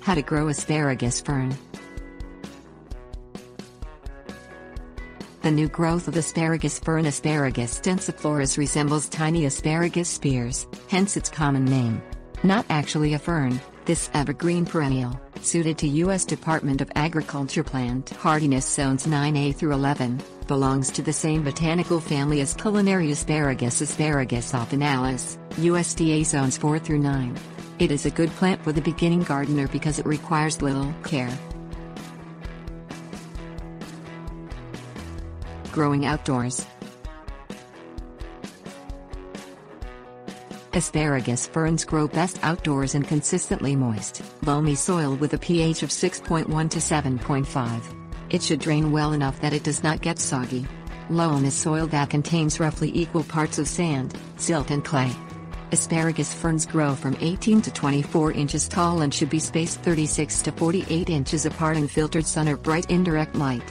How to grow asparagus fern. The new growth of asparagus fern, Asparagus densiflorus, resembles tiny asparagus spears, hence its common name. Not actually a fern, this evergreen perennial, suited to U.S. Department of Agriculture plant hardiness zones 9A through 11, belongs to the same botanical family as culinary asparagus, Asparagus offinalis, USDA zones 4 through 9. It is a good plant for the beginning gardener because it requires little care. Growing outdoors. Asparagus ferns grow best outdoors in consistently moist, loamy soil with a pH of 6.1 to 7.5. It should drain well enough that it does not get soggy. Loam is soil that contains roughly equal parts of sand, silt and clay. Asparagus ferns grow from 18 to 24 inches tall and should be spaced 36 to 48 inches apart in filtered sun or bright indirect light.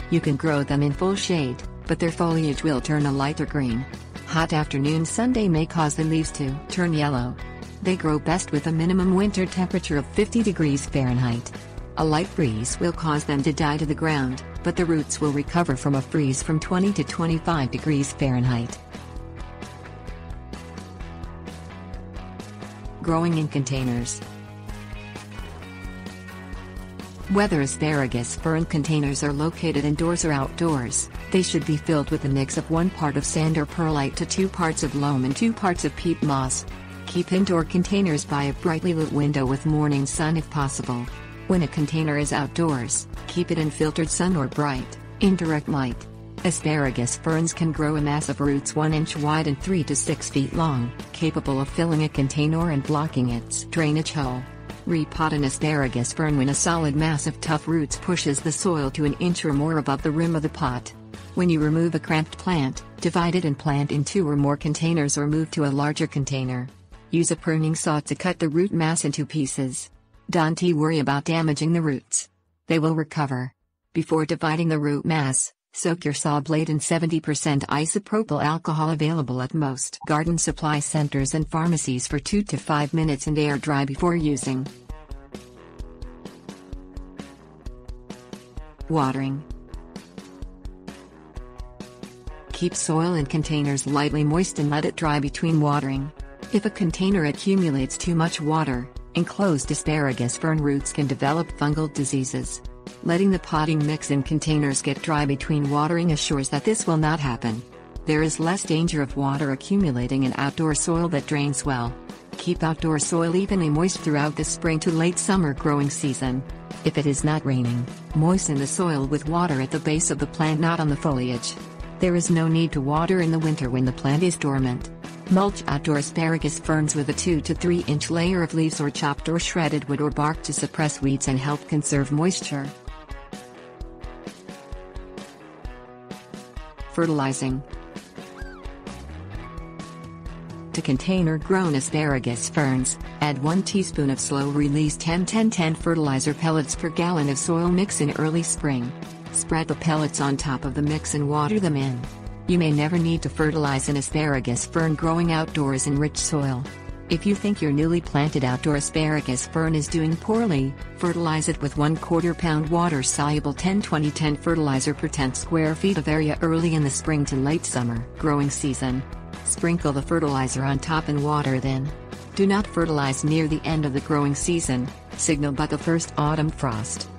You can grow them in full shade, but their foliage will turn a lighter green. Hot afternoon sun may cause the leaves to turn yellow. They grow best with a minimum winter temperature of 50 degrees Fahrenheit. A light breeze will cause them to die to the ground, but the roots will recover from a freeze from 20 to 25 degrees Fahrenheit. Growing in containers. Whether asparagus fern containers are located indoors or outdoors, they should be filled with a mix of 1 part of sand or perlite to 2 parts of loam and 2 parts of peat moss. Keep indoor containers by a brightly lit window with morning sun if possible. When a container is outdoors, keep it in filtered sun or bright, indirect light. Asparagus ferns can grow a mass of roots 1 inch wide and 3 to 6 feet long, capable of filling a container and blocking its drainage hole. Repot an asparagus fern when a solid mass of tough roots pushes the soil to 1 inch or more above the rim of the pot. When you remove a cramped plant, divide it and plant in 2 or more containers or move to a larger container. Use a pruning saw to cut the root mass into pieces. Don't worry about damaging the roots. They will recover. Before dividing the root mass, soak your saw blade in 70% isopropyl alcohol, available at most garden supply centers and pharmacies, for 2 to 5 minutes and air dry before using. Watering. Keep soil in containers lightly moist and let it dry between watering. If a container accumulates too much water, enclosed asparagus fern roots can develop fungal diseases. Letting the potting mix in containers get dry between watering assures that this will not happen. There is less danger of water accumulating in outdoor soil that drains well. Keep outdoor soil evenly moist throughout the spring to late summer growing season. If it is not raining, moisten the soil with water at the base of the plant, not on the foliage. There is no need to water in the winter when the plant is dormant. Mulch outdoor asparagus ferns with a 2 to 3 inch layer of leaves or chopped or shredded wood or bark to suppress weeds and help conserve moisture. Fertilizing. To container-grown asparagus ferns, add 1 teaspoon of slow-release 10-10-10 fertilizer pellets per gallon of soil mix in early spring. Spread the pellets on top of the mix and water them in. You may never need to fertilize an asparagus fern growing outdoors in rich soil. If you think your newly planted outdoor asparagus fern is doing poorly, fertilize it with 1/4 pound water-soluble 10-20-10 fertilizer per 10 square feet of area early in the spring to late summer growing season. Sprinkle the fertilizer on top and water then. Do not fertilize near the end of the growing season, signaled by the first autumn frost.